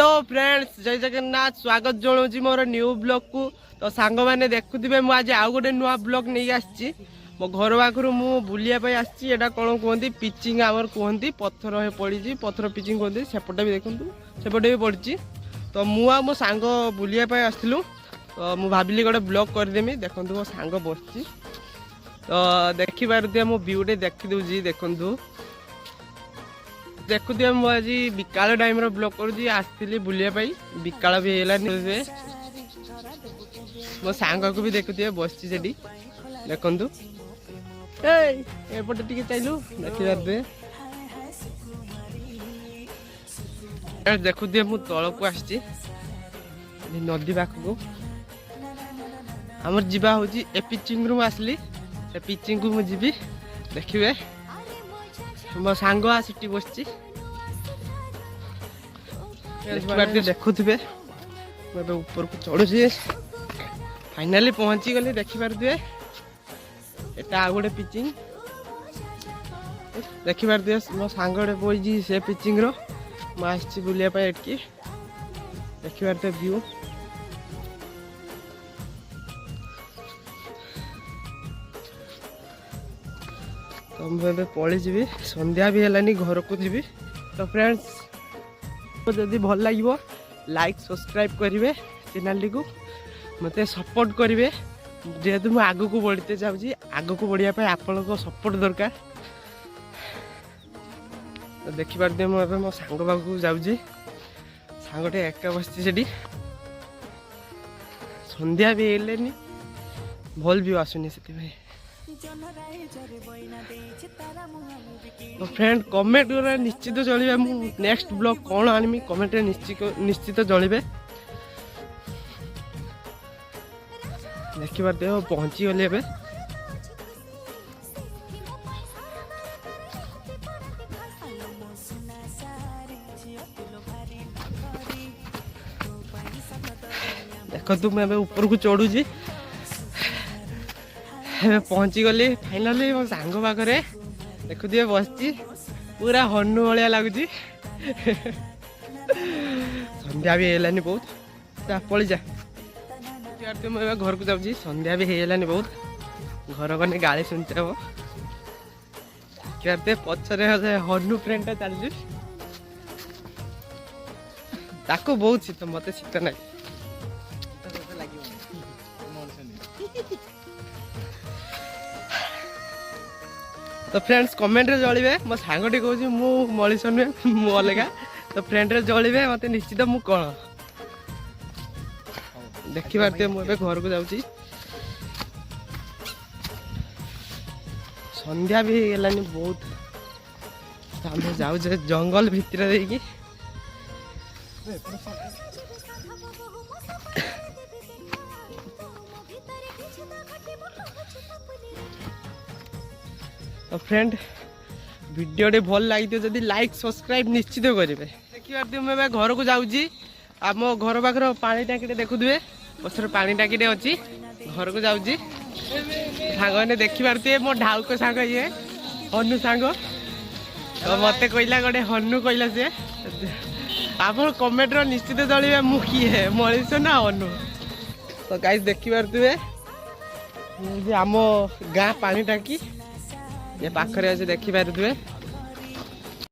Hello friends जय जगन्नाथ स्वागत जनाऊँ more new blog को। तो सांग मैंने देखुवे मुझे आउ गोटे नुआ ब्लॉग नहीं आसी मो घर पाखर मु बुलायापी आसी कौन कहते पिचिंग आमर कहते पत्थर पड़ी पत्थर पिचिंग कहते सेपटे भी देखूँ सेपटे भी पड़ी। तो मुझे मो सांग बुलायापी आसलु तो मुझे भाविली गोटे ब्लॉग करदेमी देखूँ मो सांग बस तो देखिपारे मो व्यूटे देखीदे देखूँ देखुए मुझे आज विकाल टाइम ब्लॉग कर आसती बुलायापी विकाल भी है मो सांग को भी देखुए बस देखु एपटे टी चलू देखिए देखुए मु तल को आसी नदी पाखक आमर जीवा हूँ ए पिचिंग रु आसली से पिचिंग को मुझे देखिए मो सांग आसी बस देखुवे ऊपर को चढ़ुची फाइनाली पहुंची गली देखिपारे एटा आ गोटे पिचिंग देखिपारे मो सांग बही से पिचिंग रो मुझे बुलायापी एटकी देखिपारे व्यू तो मुझे पलि जी संध्या भी है घर को जी। तो फ्रेंड्स जदि भल लगे लाइक सब्सक्राइब करेंगे चैनल को मत सपोर्ट करेंगे जेहेतु मुझे आग को बढ़ते चाहूँगी आग को बढ़ापी आपण सपोर्ट दरकार। तो देखिपारे मुझे मो सांग पाखक जाऊँगी सांगटे एका बस संध्या भी हेल्ले भल भी आसुनी से तो फ्रेंड कमेंट कर निश्चित चलिए नेक्स्ट ब्लॉग कौन आनमी कमेंट निश्चित चलिए देखिए पहुंची गली ए देखो मैं ऊपर को चढ़ुची पहुंची गली फाइनाली मो सांग पाखे देखुए बस पूरा हनु भाया लगुच संध्या भी है बहुत पलि जा मुझे घर को जाऊँगी संध्या भी है बहुत घर कने गाड़ी सुनते हम क्या पचरे हनु फ्रेंड चलती बहुत शीत मत शीत ना तो फ्रेंड्स कमेंट रे जलिबे मो सांगटी कहूँ मु मनीष नुहे मु अलग तो फ्रेंड रे जलिबे मत निश्चित मु कौन देखिपारे मुझे घर को जाऊँगी संध्या भी है बहुत आम जाऊ जंगल भितर देकी तो फ्रेंड वीडियो भल लगी जदि लाइक सब्सक्राइब निश्चित करेंगे देखिए मुझे घर को जाऊँगी आम घर पाखर पानी टाँकी देखुए पछर पानी टाँकी अच्छी घर को जाऊँगी सांग मैंने देखिपारे मो ढाउक सांग ये हनु सांग तो मत कहला गोटे हनु कहला सी आप कमेंट निश्चित चलिए मु किए मनीष ना हनु। तो गाइस देखिपारे आम गाँ पानी टाँकी ये पाखरे अच्छे देखिपारे